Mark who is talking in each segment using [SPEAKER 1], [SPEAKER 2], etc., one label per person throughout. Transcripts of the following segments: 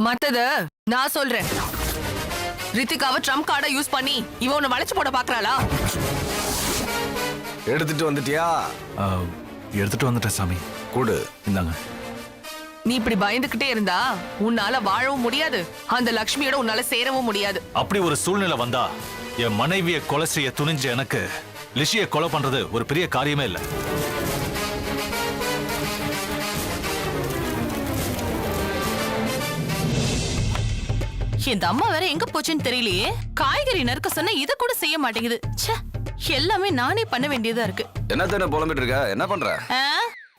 [SPEAKER 1] மத்தத நான் சொல்றேன். ரித்திகாவை ட்ரம்ப் கார்டை யூஸ் பண்ணி இவன் உன்னை வளைச்சு போட பாக்குறாளா?
[SPEAKER 2] எடுத்துட்டு வந்துட்டியா?
[SPEAKER 3] எடுத்துட்டு வந்துட்டேன் சாமி.
[SPEAKER 2] கூடு
[SPEAKER 3] இந்தாங்க.
[SPEAKER 1] நீ இப்படி பயந்துகிட்டே இருந்தா உன்னால வாழவும் முடியாது, அந்த லக்ஷ்மியோட உன்னால சேரவும் முடியாது.
[SPEAKER 3] அப்படி ஒரு சூழ்நிலை வந்தா என் மனைவியை கொலை செய்ய துணிஞ்ச எனக்கு லிஷியை கொலை பண்றது ஒரு பெரிய காரியமே இல்லை.
[SPEAKER 4] இந்த அம்மா வேற எங்க போச்சுன்னு தெரியலையே. காய்கறி நறுக்க சொன்னா இத கூட செய்ய மாட்டேங்குது. எல்லாமே நானே பண்ண வேண்டியதா இருக்கு.
[SPEAKER 2] என்ன தானே புலம்பிட்டு இருக்க? என்ன பண்ற?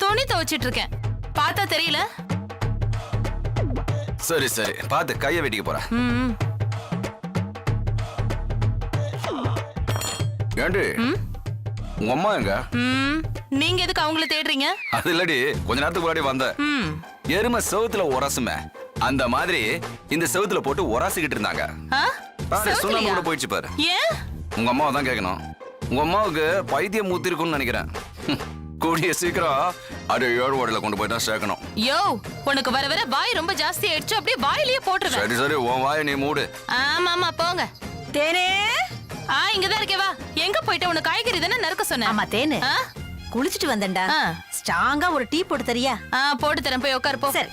[SPEAKER 4] துணி துவைச்சிட்டு இருக்கேன். பார்த்தா தெரியல?
[SPEAKER 2] சரி சரி, பார்த்து கைய வெட்டிக்க போறேன். ஏண்டி உங்க அம்மா எங்க?
[SPEAKER 4] நீங்க எதுக்கு அவங்கள தேடுறீங்க?
[SPEAKER 2] அது இல்லடி, கொஞ்ச நேரத்துக்கு முன்னாடி வந்த எருமை செவுத்துல உரசுமே அந்த மாதிரி இந்த செவுத்துல போட்டு உரசிக்கிட்டு இருந்தாங்க. சுண்ணாம்பு கூட போயிடுச்சு பாரு. உங்க அம்மாவை தான் கேட்கணும். உங்க அம்மாவுக்கு பைத்தியம் மூத்திருக்கும்னு நினைக்கிறேன். கூடிய சீக்கிரம் அது 7 ஓடல கொண்டு போய் தான் சேர்க்கணும்.
[SPEAKER 4] யோ, உனக்கு வர வர வாய் ரொம்ப ஜாஸ்தி ஆயிடுச்சு. அப்படியே வாயிலேயே போட்டுறேன்.
[SPEAKER 2] சரி சரி, உன் வாயை நீ மூடு.
[SPEAKER 4] ஆமா போங்க.
[SPEAKER 5] தேனே,
[SPEAKER 4] இங்கதான் இருக்கே, வா. எங்க போயிட்ட? உனக்கு காய்கறி தானே நறுக்க சொன்னேன்.
[SPEAKER 5] ஆமா தேனு, குளிச்சிட்டு வந்தேன்டா. ஸ்ட்ராங்கா ஒரு டீ போட்டு தரியா?
[SPEAKER 4] போட்டு தரேன், போய் உட்காரு போ.
[SPEAKER 5] சரி.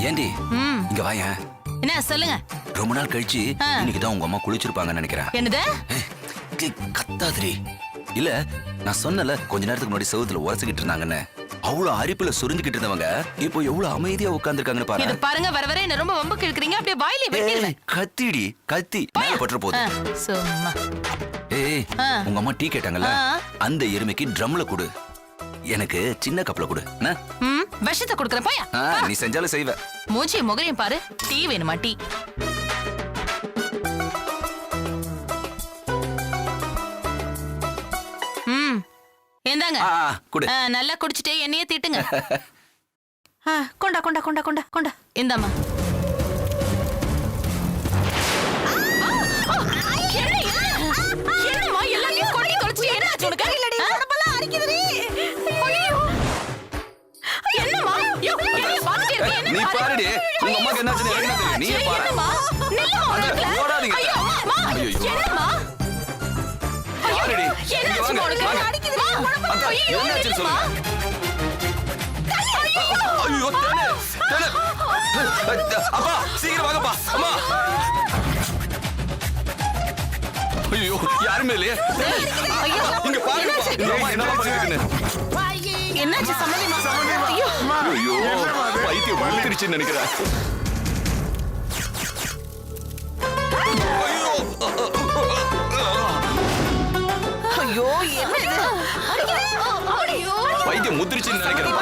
[SPEAKER 2] ஏண்டி இங்க வாயேன்.
[SPEAKER 4] என்ன சொல்லுங்க?
[SPEAKER 2] ரொம்ப நாள் கழிச்சு இன்னைக்கு தான் உங்க அம்மா குளிச்சிருப்பாங்கன்னு நினைக்கிறேன்.
[SPEAKER 4] என்னது?
[SPEAKER 2] கத்தாதிரி. இல்ல, நான் சொன்னல கொஞ்ச நேரத்துக்கு முன்னாடி செவுத்துல உரசிக்கிட்டு இருந்தாங்கன்னு. அவ்வளவு அரிப்புல சுரிஞ்சுக்கிட்டு இருந்தவங்க இப்போ எவ்வளவு அமைதியா உட்கார்ந்துருக்காங்கன்னு பாரு.
[SPEAKER 4] இது பாருங்க, வர வர என்ன ரொம்ப வம்புக்கு இழுக்கிறீங்க. அப்படியே வாயிலே வெட்டிடுவேன்.
[SPEAKER 2] கத்திடி கத்தி மேல பற்ற போகுது.
[SPEAKER 4] சும்மா.
[SPEAKER 2] ஏய், உங்க அம்மா டீ கேட்டாங்கல்ல, அந்த எருமைக்கு ட்ரம்ல கொடு, எனக்கு சின்ன கப்ல கொடு.
[SPEAKER 4] விஷத்தை கொடுக்கற போயா.
[SPEAKER 2] நீ செஞ்சாலும் செய்வ.
[SPEAKER 4] மூஞ்சி முகரையும் பாரு. டீ வேணுமா? டீ என்னங்க? நல்லா குடிச்சிட்டே என்னையே திட்டுங்க.
[SPEAKER 5] கொண்டா கொண்டா கொண்டா கொண்டா கொண்டா.
[SPEAKER 4] இந்தாம்மா. என்னம்மா எல்லாத்தையும் கொட்டி தொலைச்சு என்ன ஆச்சு உனக்கு?
[SPEAKER 5] இல்லடி, உடம்பெல்லாம் அரிக்குதுடி.
[SPEAKER 4] என்னம்மா? யோ, என்ன பாத்துட்டே இருக்க?
[SPEAKER 2] நீ பாருடி, உங்க அம்மாக்கு என்னாச்சு எனக்கு என்ன தெரியும்? நீயே பாரு.
[SPEAKER 4] என்னம்மா? நில்லுமா.
[SPEAKER 2] ஓடாதீங்க.
[SPEAKER 4] ஐயோ அம்மா. என்னம்மா?
[SPEAKER 2] பாருடி.
[SPEAKER 4] என்ன ஆச்சு உனக்கு?
[SPEAKER 5] அரிக்குதுடி.
[SPEAKER 4] ஐயோ,
[SPEAKER 2] என்னாச்சு சொல்லுங்க. ஐயோ, தேனே தேனே. அப்பா சீக்கிரம் வாங்கப்பா. அம்மா. ஐயோ, யாருமே இல்லையே.
[SPEAKER 4] ஐயோ,
[SPEAKER 2] இங்க பாருங்க. என்ன பண்ணிருக்கீங்க?
[SPEAKER 4] என்னாச்சு? சம்மதிமா.
[SPEAKER 2] ஐயோ, பைத்தியம் வந்துருச்சுன்னு நினைக்கிறேன்.
[SPEAKER 5] ஐயோ, என்ன இது?
[SPEAKER 2] பைத்தியம் முத்திருச்சுன்னு நினைக்கிறேன்.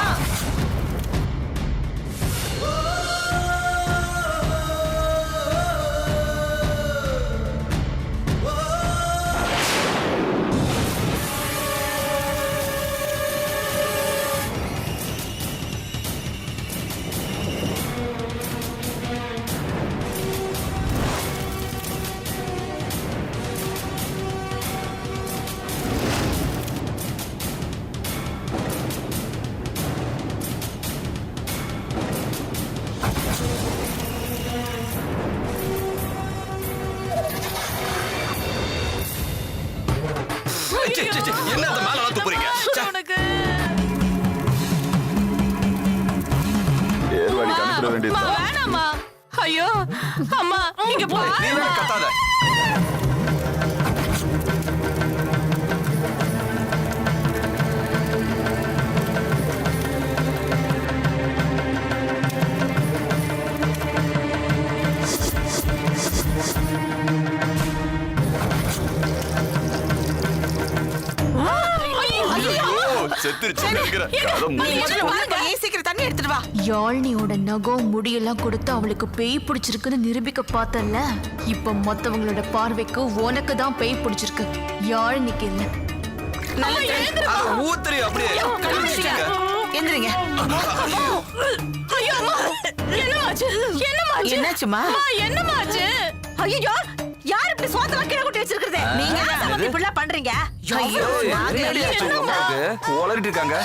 [SPEAKER 2] என்ன அந்த மேல வந்து போறீங்க? ஏர்வாடி கண்டுற வேண்டியது.
[SPEAKER 4] வேணாமா. ஐயோ அம்மா, இங்க பாரு.
[SPEAKER 2] நீ வேற கத்தாத.
[SPEAKER 6] யாழ்னியோட நகம் முடியெல்லாம் கொடுத்து அவளுக்கு பேய் பிடிச்சிருக்குன்னு நிரூபிக்க பார்த்தல. இப்ப மத்தவங்களோட பார்வைக்கு உனக்கு தான் பேய் பிடிச்சிருக்கு, யாழ்னிக்கு இல்ல.
[SPEAKER 2] ஊத்துறி அப்படியே
[SPEAKER 5] எந்திரிங்க.
[SPEAKER 4] ஐயோ அம்மா என்னமாச்சு
[SPEAKER 5] என்னாச்சுமா?
[SPEAKER 4] என்னமாச்சு?
[SPEAKER 5] ஐயோ, யார் இப்படி சோத்தலாம் கீழே கொட்டி வச்சிருக்கிறது? நீங்க தான் சமந்தி இப்படி எல்லாம் பண்றீங்க. ஐயோ, நாங்க
[SPEAKER 2] உளறிட்டு இருக்காங்க.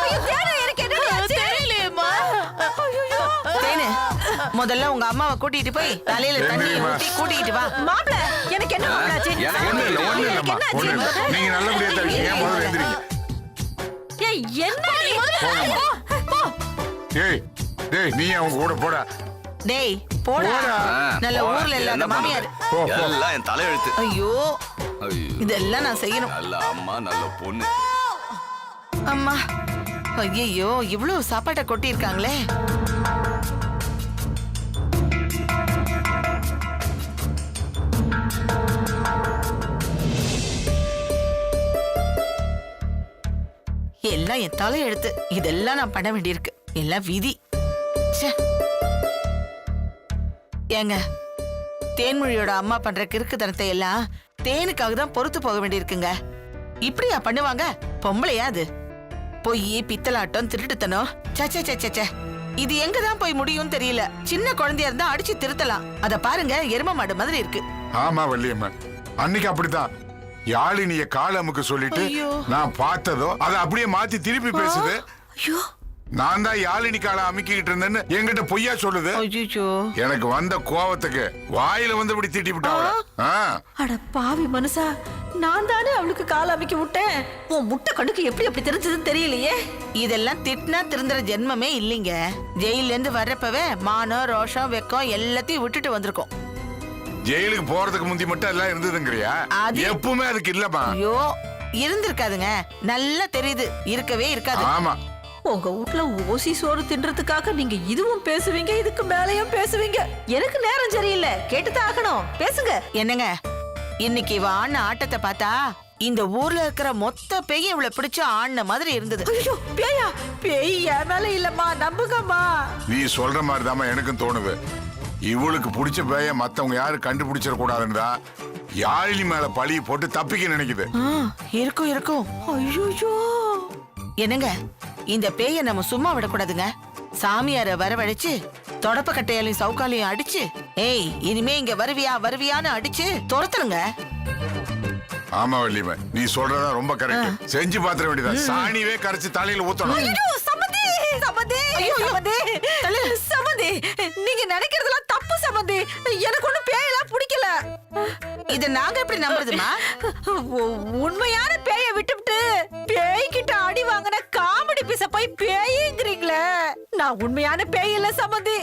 [SPEAKER 5] ஐயோ, தேனு, எனக்கு என்னடி ஆச்சு?
[SPEAKER 4] தெரியலையேம்மா.
[SPEAKER 5] தேனு, முதல்ல உங்க அம்மாவை கூட்டிட்டு போய் தலையில தண்ணி ஊத்தி கூட்டிட்டு வா. மாப்ள, எனக்கு என்ன மாப்ள ஆச்சு?
[SPEAKER 7] ஒண்ணு இல்லம்மா, ஒண்ணு இல்ல. நீங்க நல்லபடியா தருவீங்க, முதல்ல எந்திரிங்க.
[SPEAKER 5] ஏய், என்ன நீ?
[SPEAKER 7] ஏய், டேய், நீ அவங்க கூட போடா.
[SPEAKER 5] டேய், போடா.
[SPEAKER 7] போடா.
[SPEAKER 5] நல்ல ஊர்ல இல்லாத
[SPEAKER 2] என்ன
[SPEAKER 5] மாமியார்.
[SPEAKER 2] பண்றது?
[SPEAKER 7] போ, போ.
[SPEAKER 2] எல்லாம் என் தலையெழுத்து.
[SPEAKER 5] ஐயோ,
[SPEAKER 2] ஐயோ,
[SPEAKER 5] இதெல்லாம் நான் செய்யணும்.
[SPEAKER 2] நல்ல அம்மா நல்ல பொண்ணு.
[SPEAKER 5] அம்மா, ஐயோ, இவ்வளவு சாப்பாட்டை கொட்டி இருக்காங்களே. எல்லாம் என் தலையெழுத்து. இதெல்லாம் நான் பண்ண வேண்டியிருக்கு. எல்லாம் விதி. ச்சே. ஏங்க, தேன்மொழியோட அம்மா பண்ற கிறுக்குத்தனத்தை எல்லாம் தேனுக்காக தான் பொறுத்து போக வேண்டியிருக்குங்க. இப்படியா பண்ணுவாங்க? பொம்பளையா அது? பொய், பித்தலாட்டம், திருட்டுத்தனம். சச்சே சச்சே சே. இது எங்க தான் போய் முடியும் தெரியல. சின்ன குழந்தையா இருந்தா அடிச்சு திருத்தலாம். அத பாருங்க, எரும மாடு மாதிரி இருக்கு.
[SPEAKER 7] ஆமா வள்ளியம்மா, அன்னைக்கு அப்படித்தான் யாழினிய காலமுக்கு சொல்லிட்டு
[SPEAKER 5] ஐயோ.
[SPEAKER 7] நான் பார்த்ததோ அதை அப்படியே மாத்தி திருப்பி பேசுது.
[SPEAKER 5] ஐயோ,
[SPEAKER 7] நான் தான் யாழினி காலை அமுக்கிட்டு இருந்தேன்னு என்கிட்ட பொய்யா சொல்லுது.
[SPEAKER 5] ஐயோ.
[SPEAKER 7] எனக்கு வந்த கோவத்துக்கு வாயில வந்து இப்படி திட்டி விட்டாவல.
[SPEAKER 5] அட பாவி மனுஷா, நான் தானே அவளுக்கு கால் அமைக்க விட்டேன். உன் முட்டை கண்ணுக்கு எப்படி அப்படி தெரிஞ்சதுன்னு தெரியலையே. இதெல்லாம் திட்டினா திருந்துற ஜென்மமே இல்லைங்க. ஜெயில இருந்து வர்றப்பவே மானம், ரோஷம், வெக்கம் எல்லாத்தையும் விட்டுட்டு வந்திருக்கோம்.
[SPEAKER 7] ஜெயிலுக்கு போறதுக்கு முந்தி மட்டும் எல்லாம் இருந்ததுங்கறியா?
[SPEAKER 5] அது-
[SPEAKER 7] எப்பவுமே அதுக்கு இல்லம்மா.
[SPEAKER 5] ஐயோ, இருந்திருக்காதுங்க. நல்லா தெரியுது, இருக்கவே இருக்காது.
[SPEAKER 7] ஆமா,
[SPEAKER 8] உங்க வீட்ல ஓசி சோறு தின்றதுக்காக நீங்க இதுவும் பேசுவீங்க, இதுக்கு மேலயும் பேசுவீங்க. எனக்கு நேரம் சரியில்லை, கேட்டுதான் ஆகணும். பேசுங்க.
[SPEAKER 5] என்னங்க, இன்னைக்கு இவ ஆடின ஆட்டத்தை பார்த்தா இந்த ஊர்ல இருக்கிற மொத்த பேயும் இவளை பிடிச்ச ஆடின மாதிரி இருந்தது.
[SPEAKER 8] ஐயோ, பேயா? பேய் என் மேல இல்லம்மா, நம்புங்கம்மா.
[SPEAKER 7] நீ சொல்ற மாதிரிதாம்மா எனக்கும் தோணுது. இவளுக்கு பிடிச்ச பேய மத்தவங்க யாரும் கண்டுபிடிச்சிட கூடாதுன்னு தான் யாழினி மேல பழிய போட்டு தப்பிக்க நினைக்குது.
[SPEAKER 5] இருக்கும் இருக்கும்.
[SPEAKER 8] ஐயோ,
[SPEAKER 5] என்னங்க, இந்த பேய நம்ம சும்மா விடக்கூடாதுங்க. சாமியார வரவழைச்சு தொடப்ப கட்டையாலையும் சவுக்காலையும் அடிச்சு, ஏய் இனிமே இங்க வருவியா வருவியான்னு அடிச்சு துரத்துருங்க.
[SPEAKER 7] ஆமா வள்ளியம்மா, நீ சொல்றதா ரொம்ப கரெக்ட். செஞ்சு பாத்திர வேண்டியதா. சாணிவே கரைச்சு தலையில ஊத்தணும்.
[SPEAKER 8] ஐயோ, சம்மந்தி, சம்மந்தி, சம்மந்தி, சம்மந்தி, நீங்க நினைக்கிறதெல்லாம் தப்பு சம்மந்தி. எனக்கு ஒண்ணும் பேயெல்லாம் பிடிக்கல.
[SPEAKER 5] இத நாங்க எப்படி நம்புறதுமா?
[SPEAKER 8] உண்மையான பேய விட்டுவிட்டு பேய்கிட்ட அடி வாங்கின காமெடி பீஸ போய் பேய்ங்கிறீங்களே. நான் உண்மையான பேய் இல்ல சம்மந்தி.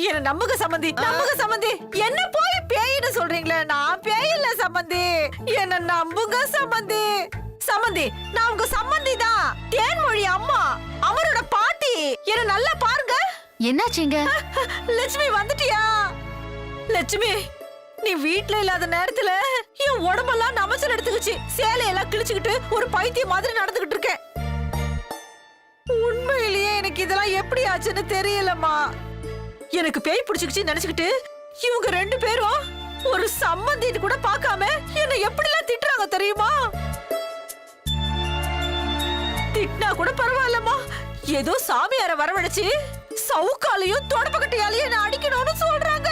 [SPEAKER 8] என்ன நம்புங்க சம்மந்தி, நம்புங்க சம்மந்தி. என்ன போய் பேய்னு சொல்றீங்களே, நான் பேய் இல்ல சம்மந்தி. என்ன நம்புங்க சம்மந்தி. சம்மந்தி, நான் உங்க சம்மந்தி தான். தேன்மொழி அம்மா, அவரோட பாட்டி. என்ன நல்லா பாருங்க.
[SPEAKER 6] என்னாச்சுங்க?
[SPEAKER 8] லட்சுமி வந்துட்டியா? லட்சுமி, நீ வீட்ல இல்லாத நேரத்துல என் உடம்பெல்லாம் நமைச்சல் எடுத்துக்கிச்சு. சேலையெல்லாம் கிழிச்சுக்கிட்டு ஒரு பைத்தியம் மாதிரி நடந்துகிட்டு இருக்கேன். உண்மையிலேயே எனக்கு இதெல்லாம் எப்படி ஆச்சுன்னு தெரியலம்மா. எனக்கு பேய் பிடிச்சுக்கிச்சு நினைச்சுக்கிட்டு இவங்க ரெண்டு பேரும் ஒரு சம்மந்தின்னு கூட பார்க்காம என்ன எப்படிலாம் திட்டுறாங்க தெரியுமா? திட்டினா கூட பரவாயில்லம்மா, ஏதோ சாமியார வரவழைச்சு சவுக்காலையும் தொடப்பக்கட்டையாலையும் என்ன அடிக்கணும்னு சொல்றாங்க.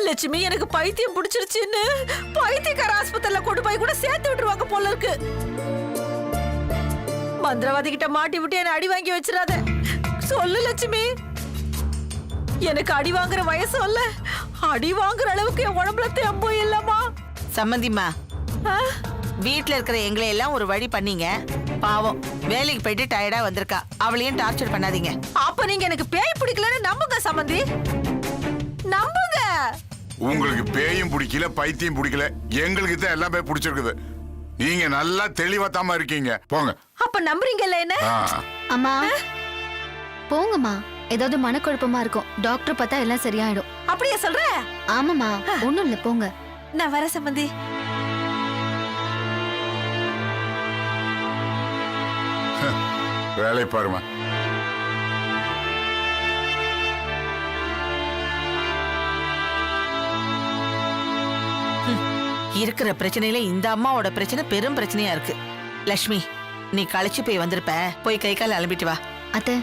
[SPEAKER 8] லட்சுமி, எனக்கு பைத்தியம் பிடிச்சிருச்சுன்னு பைத்தியக்கார ஆஸ்பத்திரியில கொண்டு போய் கூட சேர்த்து விட்டுருவாங்க போல இருக்கு. மந்திரவாதி கிட்ட மாட்டி விட்டு என்ன அடி வாங்கி வச்சிடாத. சொல்லு லட்சுமி, எனக்கு அடி வாங்குற வயசு இல்ல. அடி வாங்குற அளவுக்கு என் உடம்புல தெம்பு இல்லம்மா.
[SPEAKER 5] சம்மந்திம்மா,
[SPEAKER 8] ஆ?
[SPEAKER 5] வீட்ல இருக்கிற எங்களை எல்லாம் ஒரு வழி பண்ணீங்க. பாவம், வேலைக்கு போயிட்டு டயர்டா வந்திருக்கா. அவளையும் டார்ச்சர் பண்ணாதீங்க.
[SPEAKER 8] அப்ப நீங்க எனக்கு பேய் பிடிக்கலன்னு நம்புங்க சம்மந்தி, நம்புங்க.
[SPEAKER 7] உங்களுக்கு பேயும் பிடிக்கல, பைத்தியம் பிடிக்கல, எங்களுக்கு தான் எல்லாமே பிடிச்சிருக்குது. நீங்க நல்லா தெளிவாத்தாம இருக்கீங்க. போங்க.
[SPEAKER 8] அப்ப நம்புறீங்கல்ல என்ன?
[SPEAKER 6] அம்மா போங்கம்மா, ஏதாவது மனக்குழப்பமா இருக்கும். டாக்டர் பார்த்தா எல்லாம் சரியாயிடும்.
[SPEAKER 8] அப்படியே சொல்ற?
[SPEAKER 6] ஆமாம்மா, ஒண்ணும் இல்ல, போங்க.
[SPEAKER 8] நான் வர சம்மந்தி.
[SPEAKER 7] வேலை பாருமா.
[SPEAKER 5] இருக்கிற பிரச்சனையில இந்த அம்மாவோட பிரச்சனை பெரும் பிரச்சனையா இருக்கு. லட்சுமி, நீ களைச்சு போய் வந்திருப்ப, போய் கை கால் அலம்பிட்டு வா.
[SPEAKER 6] அத்தை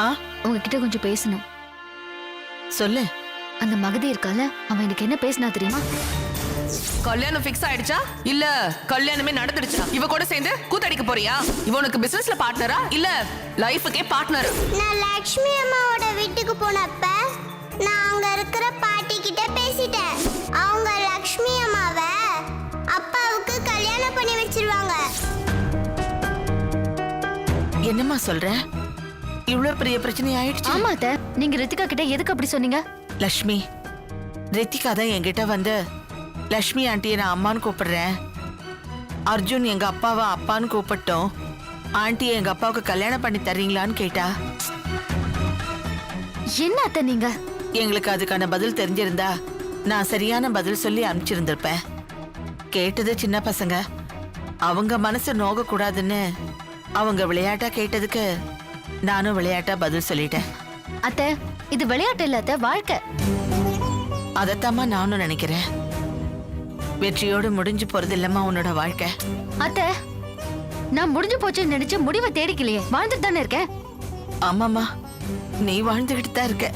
[SPEAKER 5] ஆ
[SPEAKER 6] உங்ககிட்ட கொஞ்சம் பேசணும்.
[SPEAKER 5] சொல்லு.
[SPEAKER 6] அந்த மகதி இருக்கால, அவன் எனக்கு என்ன பேசினா தெரியுமா?
[SPEAKER 1] கல்யாணம் ஃபிக்ஸ் ஆயிடுச்சா இல்ல கல்யாணமே நடந்துடுச்சா? இவ கூட சேர்ந்து கூத்தடிக்க போறியா? இவனுக்கு பிசினஸ்ல பார்ட்னரா இல்ல லைஃபுக்கே பார்ட்னரா?
[SPEAKER 9] நான் லக்ஷ்மி அம்மாவோட வீட்டுக்கு போனப்ப நான் அங்க இருக்கிற பாட்டி கிட்ட பேசிட்டேன். அவங்க லக்ஷ்மி அம்மாவை அப்பாவுக்கு கல்யாணம் பண்ணி வச்சிருவாங்க.
[SPEAKER 5] என்னம்மா சொல்ற? இவ்வளவு பெரிய பிரச்சனை ஆயிடுச்சு.
[SPEAKER 6] ஆமா அத்தை, நீங்க ரித்திகா கிட்ட எதுக்கு அப்படி சொன்னீங்க?
[SPEAKER 5] லக்ஷ்மி, ரித்திகா தான் என்கிட்ட வந்து லக்ஷ்மி ஆண்டியை நான் அம்மான்னு கூப்பிடுறேன், அர்ஜுன் எங்க அப்பாவை அப்பான்னு கூப்பிட்டோம், ஆண்டியை எங்க அப்பாவுக்கு கல்யாணம் பண்ணி தர்றீங்களான்னு கேட்டா.
[SPEAKER 6] என்ன அத்தை நீங்க?
[SPEAKER 5] எங்களுக்கு அதுக்கான பதில் தெரிஞ்சிருந்தா நான் சரியான பதில் சொல்லி அனுப்பிச்சிருந்திருப்பேன். கேட்டது சின்ன பசங்க, அவங்க மனசு நோக கூடாதுன்னு அவங்க விளையாட்டா கேட்டதுக்கு நானும் விளையாட்டா பதில் சொல்லிட்டேன்.
[SPEAKER 6] அத்தை இது விளையாட்டு இல்ல அத்தை, வாழ்க்கை.
[SPEAKER 5] அதத்தாம்மா நானும் நினைக்கிறேன். வெற்றியோடு முடிஞ்சு போறது இல்லம்மா உன்னோட வாழ்க்கை.
[SPEAKER 6] அத்தை நான் முடிஞ்சு போச்சுன்னு நினைச்சு முடிவை தேடிக்கலையே, வாழ்ந்துட்டு தானே இருக்கேன்.
[SPEAKER 5] ஆமாம்மா, நீ வாழ்ந்துகிட்டு தான் இருக்க.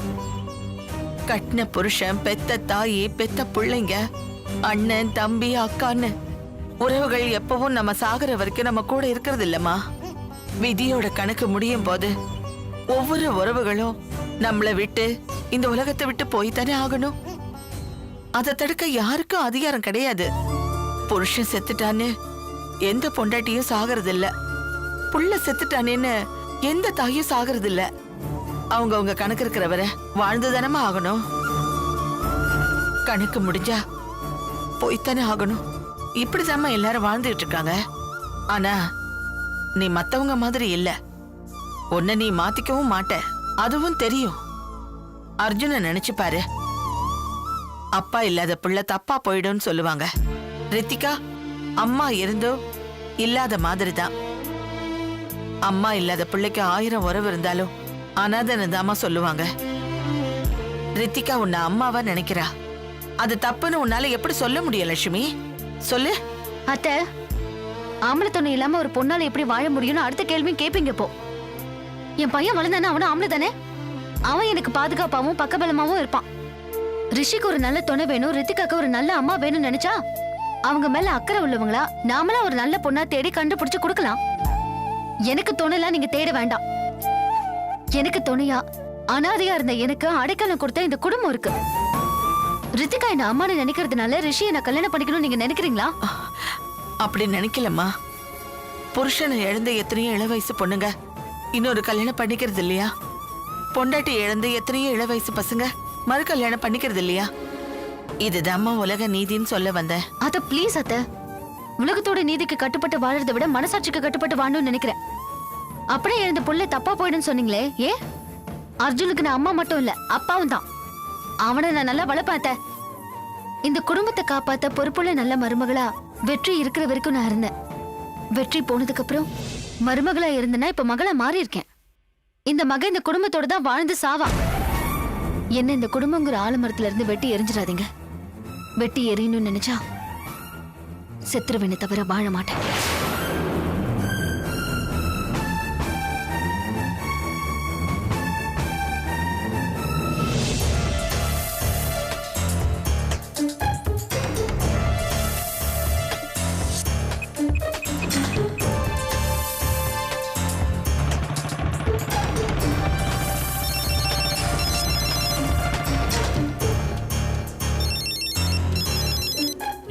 [SPEAKER 5] கட்டின புருஷன், பெத்த தாயி, பெத்த பிள்ளைங்க, அண்ணன் தம்பி அக்கான்னு உறவுகள் எப்பவும் நம்ம சாகுற வரைக்கும் நம்ம கூட இருக்கிறது இல்லம்மா. விதியோட கணக்கு முடியும் போது ஒவ்வொரு உறவுகளும் நம்மளை விட்டு இந்த உலகத்தை விட்டு போய் தானே ஆகணும். அதை தடுக்க யாருக்கும் அதிகாரம் கிடையாது. புருஷன் செத்துட்டான்னு எந்த பொண்டாட்டியும் சாகிறது இல்ல, புள்ள செத்துட்டானேன்னு எந்த தாயும் சாகிறது இல்ல. அவங்க கணக்கு இருக்கிறவரை வாழ்ந்துதானமா ஆகணும். கணக்கு முடிஞ்சா போய்த்தானே ஆகணும். இப்படிதாம்மா எல்லாரும் வாழ்ந்துட்டு இருக்காங்க. ஆனா நீ மத்தவங்க மாதிரி இல்ல. உன்னை நீ மாத்திக்கவும் மாட்ட, அதுவும் தெரியும். அர்ஜுன நினைச்சு பாரு. அப்பா இல்லாத பிள்ளை தப்பா போயிடும்னு சொல்லுவாங்க. ரித்திகா அம்மா இருந்தோ இல்லாத மாதிரி தான். அம்மா இல்லாத பிள்ளைக்கு 1000 உறவு இருந்தாலும் அனாதன்னு தாமா சொல்லுவாங்க. ரித்திகா உன்னை அம்மாவா நினைக்கிறா. அது தப்புன்னு உன்னால எப்படி சொல்ல முடியும் லட்சுமி? சொல்லு.
[SPEAKER 6] அத்தை ஆம்பளை துணை இல்லாம ஒரு பொண்ணால எப்படி வாழ முடியும்னு அடுத்த கேள்வியும் கேப்பீங்க. இப்போ என் பையன் வளர்ந்தானே, அவனும் ஆம்பளை தானே. அவன் எனக்கு பாதுகாப்பாவும் பக்கபலமாவும் இருப்பான். ரிஷிக்கு ஒரு நல்ல துணை வேணும், ரித்திகாக்கு ஒரு நல்ல அம்மா வேணும்னு நினைச்சா அவங்க மேல அக்கறை உள்ளவங்களா நாமளா ஒரு நல்ல பொண்ணா தேடி கண்டுபிடிச்சு கொடுக்கலாம். எனக்கு துணைலாம் நீங்க தேட வேண்டாம். எனக்கு துணையா அனாதையா இருந்த எனக்கு அடைக்கலம் கொடுத்த இந்த குடும்பம் இருக்கு. ரித்திகா என்ன அம்மானு நினைக்கிறதுனால ரிஷியை நான் கல்யாணம் பண்ணிக்கணும்னு நீங்க நினைக்கிறீங்களா?
[SPEAKER 5] அப்படி நினைக்கலம்மா. புருஷனை இழந்த எத்தனையோ இள வயசு பொண்ணுங்க இன்னொரு கல்யாணம் பண்ணிக்கிறது இல்லையா? பொண்டாட்டி இழந்து எத்தனையோ இள வயசு பசங்க மறு கல்யாணம் பண்ணிக்கிறது இல்லையா? இதுதாம்மா உலக நீதின்னு சொல்ல வந்தேன்.
[SPEAKER 6] அத ப்ளீஸ் அத்தை, உலகத்தோட நீதிக்கு கட்டுப்பட்டு வாழறதை விட மனசாட்சிக்கு கட்டுப்பட்டு வாழணும்னு நினைக்கிறேன். அப்படியே எழுந்த புள்ள தப்பா போயிடுன்னு சொன்னீங்களே, ஏ அர்ஜுனுக்கு நான் அம்மா மட்டும் இல்ல அப்பாவும் தான். அவனை நான் நல்லா வளர்ப்பேன். இந்த குடும்பத்தை காப்பாத்த பொறுப்புள்ள நல்ல மருமகளா வெற்றி இருக்கிற வரைக்கும் நான் இருந்தேன். வெற்றி போனதுக்கு அப்புறம் மருமகளா இருந்தேன்னா இப்ப மகளா மாறி இருக்கேன். இந்த மக இந்த குடும்பத்தோட தான் வாழ்ந்து சாவா. என்ன இந்த குடும்பங்கிற ஆலமரத்துல இருந்து வெட்டி எரிஞ்சிடாதீங்க. வெட்டி எறியணும்னு நினைச்சா செத்துருவேனை தவிர வாழ மாட்டேன்.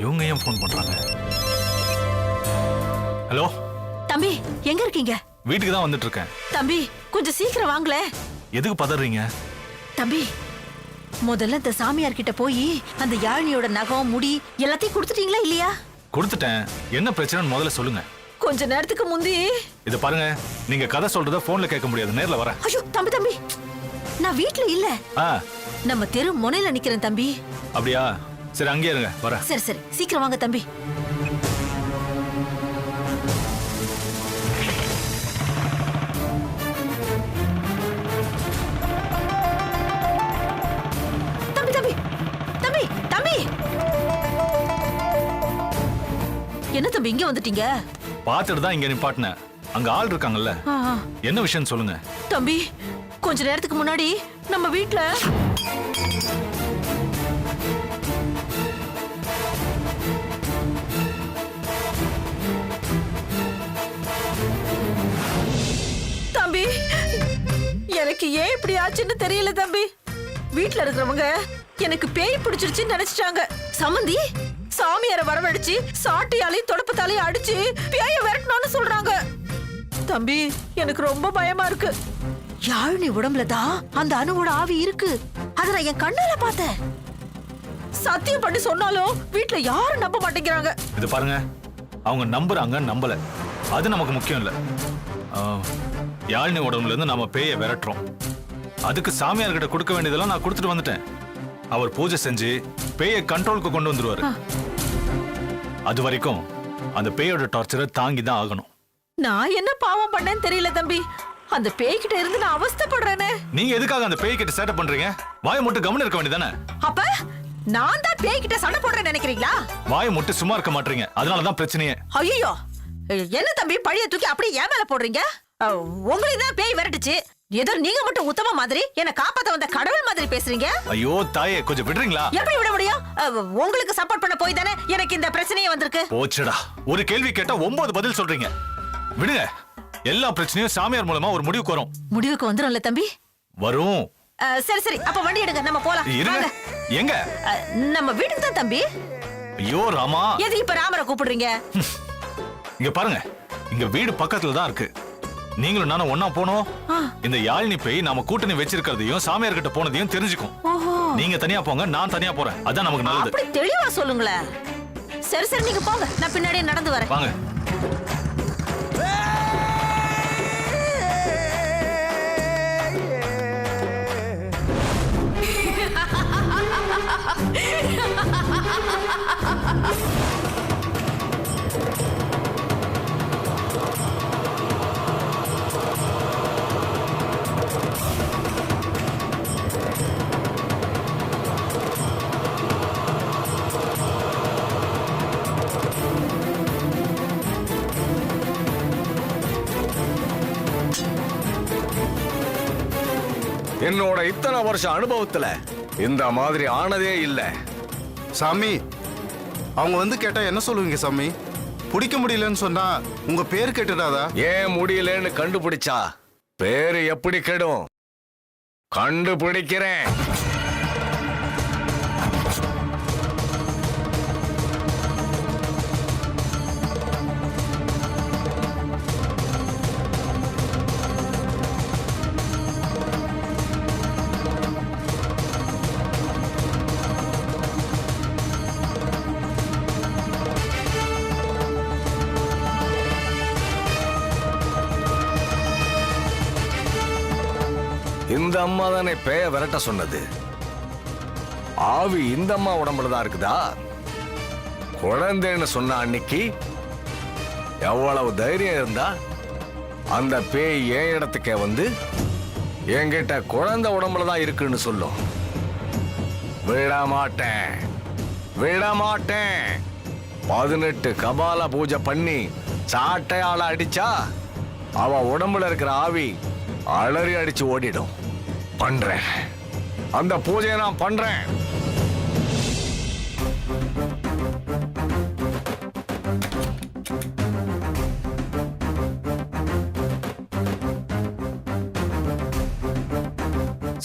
[SPEAKER 3] இவங்க ஏன் ஃபோன் பண்றாங்க? ஹலோ
[SPEAKER 8] தம்பி, எங்க இருக்கீங்க?
[SPEAKER 3] வீட்டுக்கு தான் வந்துட்டு இருக்கேன்.
[SPEAKER 8] தம்பி கொஞ்சம் சீக்கிரம் வாங்களே.
[SPEAKER 3] எதுக்கு பதறீங்க?
[SPEAKER 8] தம்பி முதல்ல இந்த சாமியார் கிட்ட போய் அந்த யாழினியோட நகம் முடி எல்லாத்தையும் கொடுத்துட்டீங்களா இல்லையா?
[SPEAKER 3] கொடுத்துட்டேன். என்ன பிரச்சனைன்னு முதல்ல சொல்லுங்க.
[SPEAKER 8] கொஞ்ச நேரத்துக்கு முந்தி
[SPEAKER 3] இத பாருங்க, நீங்க கதை சொல்றத போன்ல கேட்க முடியாது, நேர்ல வரேன்.
[SPEAKER 8] ஐயோ தம்பி தம்பி, நான் வீட்ல இல்ல,
[SPEAKER 3] ஆ
[SPEAKER 8] நம்ம தெரு முனையில நிக்கிறேன் தம்பி.
[SPEAKER 3] அப்படியா? சரி அங்கேயே இருங்க, வரேன்.
[SPEAKER 8] சரி சரி சீக்கிரம் வாங்க தம்பி. தம்பி தம்பி தம்பி தம்பி, என்ன தம்பி இங்க வந்துட்டீங்க?
[SPEAKER 3] பார்த்துட்டு தான் இங்க நிப்பாட்டினேன். அங்க ஆள் இருக்காங்கல்ல, என்ன விஷயம் சொல்லுங்க.
[SPEAKER 8] தம்பி, கொஞ்ச நேரத்துக்கு முன்னாடி நம்ம வீட்ல தம்பி, எனக்கு ஏன் இப்படி ஆச்சுன்னு தெரியல தம்பி. வீட்ல இருக்கிறவங்க எனக்கு பேய் பிடிச்சிருச்சுன்னு நினைச்சிட்டாங்க. சமந்தி சாமியார வரவழைச்சு சாட்டியாலையும் தொடப்பத்தாலையும் அடிச்சு பேய விரட்டணும்னு சொல்றாங்க. தம்பி, எனக்கு ரொம்ப பயமா இருக்கு. யாழினி உடம்புல தான் அந்த அணுவோட ஆவி இருக்கு. அத நான் என் கண்ணால பார்த்தேன். சத்தியம் பண்ணி சொன்னாலும் வீட்ல யாரும் நம்ப மாட்டேங்கிறாங்க.
[SPEAKER 3] இது பாருங்க, அவங்க நம்புறாங்க நம்பல, அது நமக்கு முக்கியம் இல்ல. யாழினி உடம்புல இருந்து நாம பேயை விரட்டுறோம். அதுக்கு சாமியார்கிட்ட கொடுக்க வேண்டியதெல்லாம் நான் கொடுத்துட்டு வந்துட்டேன். அவர் பூஜை செஞ்சு பேயை கண்ட்ரோலுக்கு கொண்டு வந்துருவாரு. அது வரைக்கும் அந்த பேயோட டார்ச்சரை தாங்கி தான் ஆகணும்.
[SPEAKER 8] நான் என்ன பாவம் பண்ணேன்னு தெரியல தம்பி. அந்த பேய்கிட்ட இருந்து நான் அவஸ்தைப்படுறேனே.
[SPEAKER 3] நீங்க எதுக்காக அந்த பேய் கிட்ட சேட்டை பண்றீங்க? வாயை மட்டும் கவனம் இருக்க வேண்டியதானே?
[SPEAKER 8] அப்ப நான் தான் பேய்கிட்ட சண்டை போடுறேன்னு நினைக்கிறீங்களா?
[SPEAKER 3] வாயை மட்டும் சும்மா இருக்க மாட்டீங்க, அதனாலதான் பிரச்சனையே.
[SPEAKER 8] ஐயோ, என்ன தம்பி பழைய தூக்கி அப்படியே ஏன் மேல போடுறீங்க? உங்களுக்கு தான் பேய் விரட்டுச்சு. ஏதோ நீங்க மட்டும் உத்தம மாதிரி என்ன காப்பாத்த வந்த கடவுள் மாதிரி பேசுறீங்க.
[SPEAKER 3] ஐயோ தாயே, கொஞ்சம் விடுறீங்களா?
[SPEAKER 8] எப்படி விட முடியும்? உங்களுக்கு சப்போர்ட் பண்ண போய் தானே எனக்கு இந்த பிரச்சனையே வந்திருக்கு.
[SPEAKER 3] போச்சுடா, ஒரு கேள்வி கேட்டா 9 பதில் சொல்றீங்க. விடுங்க, எல்லா பிரச்சனையும் சாமியார் மூலமா ஒரு முடிவுக்கு வரும்.
[SPEAKER 8] முடிவுக்கு வந்துரும்ல தம்பி?
[SPEAKER 3] வரும்.
[SPEAKER 8] சரி சரி, அப்ப வண்டி எடுங்க, நம்ம போலாம்.
[SPEAKER 3] இருங்க, எங்க?
[SPEAKER 8] நம்ம வீட்டுக்கு தான் தம்பி.
[SPEAKER 3] ஐயோ ராமா,
[SPEAKER 8] எது இப்ப ராமரை கூப்பிடுறீங்க?
[SPEAKER 3] இங்க பாருங்க, இங்க வீடு பக்கத்துல தான் இருக்கு. நீங்களும் நானும் ஒன்னா போனோம். இந்த யாழினி பேய் நாம கூட்டணி வச்சிருக்கிறதையும் சாமியார் கிட்ட போனதையும் தெரிஞ்சுக்கும். நீங்க தனியா போங்க, நான் தனியா போறேன். அதான் நமக்கு நல்லது.
[SPEAKER 8] அப்படி தெளிவா சொல்லுங்களேன். சரி சரி, நீங்க போங்க, நான் பின்னாடியே நடந்து வரேன்.
[SPEAKER 3] வாங்க.
[SPEAKER 10] என்னோட இத்தனை வருஷ அனுபவத்துல இந்த மாதிரி ஆனதே இல்ல.
[SPEAKER 11] சாமி, அவங்க வந்து கேட்டா என்ன சொல்லுவீங்க சாமி? பிடிக்க முடியலன்னு சொன்னா உங்க பேர் கெட்டுடாதா?
[SPEAKER 10] ஏன் முடியலன்னு கண்டுபிடிச்சா பேரு எப்படி கெடும்? கண்டுபிடிக்கிறேன். இந்த அம்மா தானே பேய விரட்ட சொன்னது. ஆவி இந்த அம்மா உடம்புல தான் இருக்குதா? குழந்தைன்னு சொன்ன அன்னைக்கு எவ்வளவு தைரியம் இருந்தா அந்த பேய் என் இடத்துக்கே வந்து என்கிட்ட குழந்தை உடம்புல தான் இருக்குன்னு சொல்லும். விட மாட்டேன், விட மாட்டேன். 18 கபால பூஜை பண்ணி சாட்டையால அடிச்சா அவ உடம்புல இருக்கிற ஆவி அலறி அடிச்சு ஓடிடும். பண்றேன், அந்த பூஜையை நான் பண்றேன்.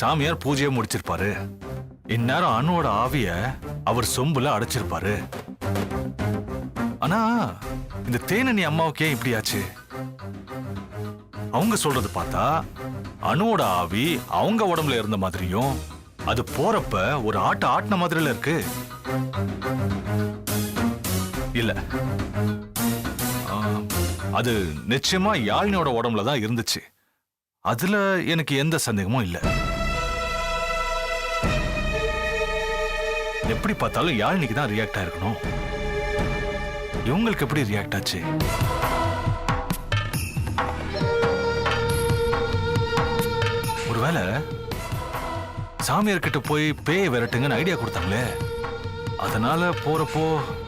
[SPEAKER 3] சாமியார் பூஜையை முடிச்சிருப்பாரு. இந்நேரம் அணுவோட ஆவிய அவர் சொம்புல அடைச்சிருப்பாரு. ஆனா இந்த தேனனி அம்மாவுக்கு ஏன் இப்படி ஆச்சு? அவங்க சொல்றது பார்த்தா அணுவோட ஆவி அவங்க உடம்புல இருந்த மாதிரியும் அது போறப்ப ஒரு ஆட்டின மாதிரில இருக்கு. இல்ல, அது நிச்சயமா யாழினியோட உடம்புல தான் இருந்துச்சு. அதுல எனக்கு எந்த சந்தேகமும் இல்ல. எப்படி பார்த்தாலும் யாழினிக்கு தான் ரியாக்ட் ஆயிருக்கணும். இவங்களுக்கு எப்படி ரியாக்ட் ஆச்சு? ஒருவேளை சாமியார் கிட்ட போய் பேயை விரட்டுங்கன்னு ஐடியா கொடுத்தாங்களே, அதனால போறப்போ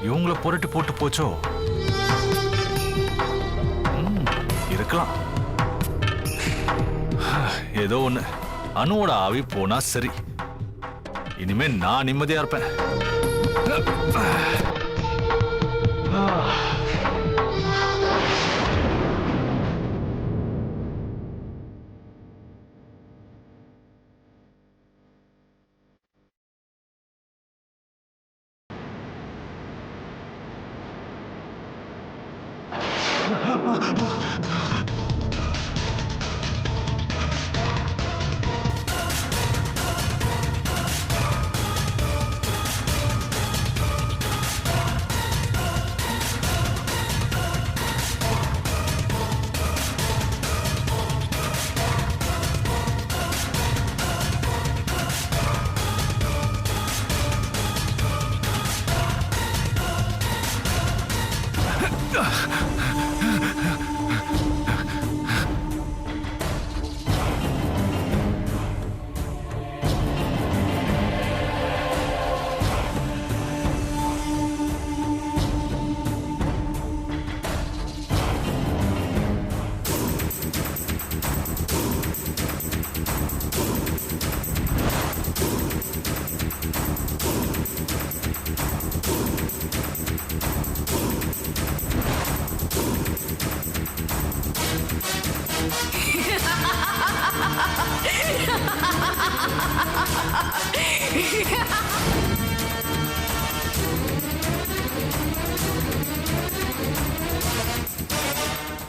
[SPEAKER 3] இவங்கள புரட்டி போட்டு போச்சோ? இருக்கலாம். ஏதோ ஒண்ணு, அனுவோட ஆவி போனா சரி. இனிமே நான் நிம்மதியா இருப்பேன்.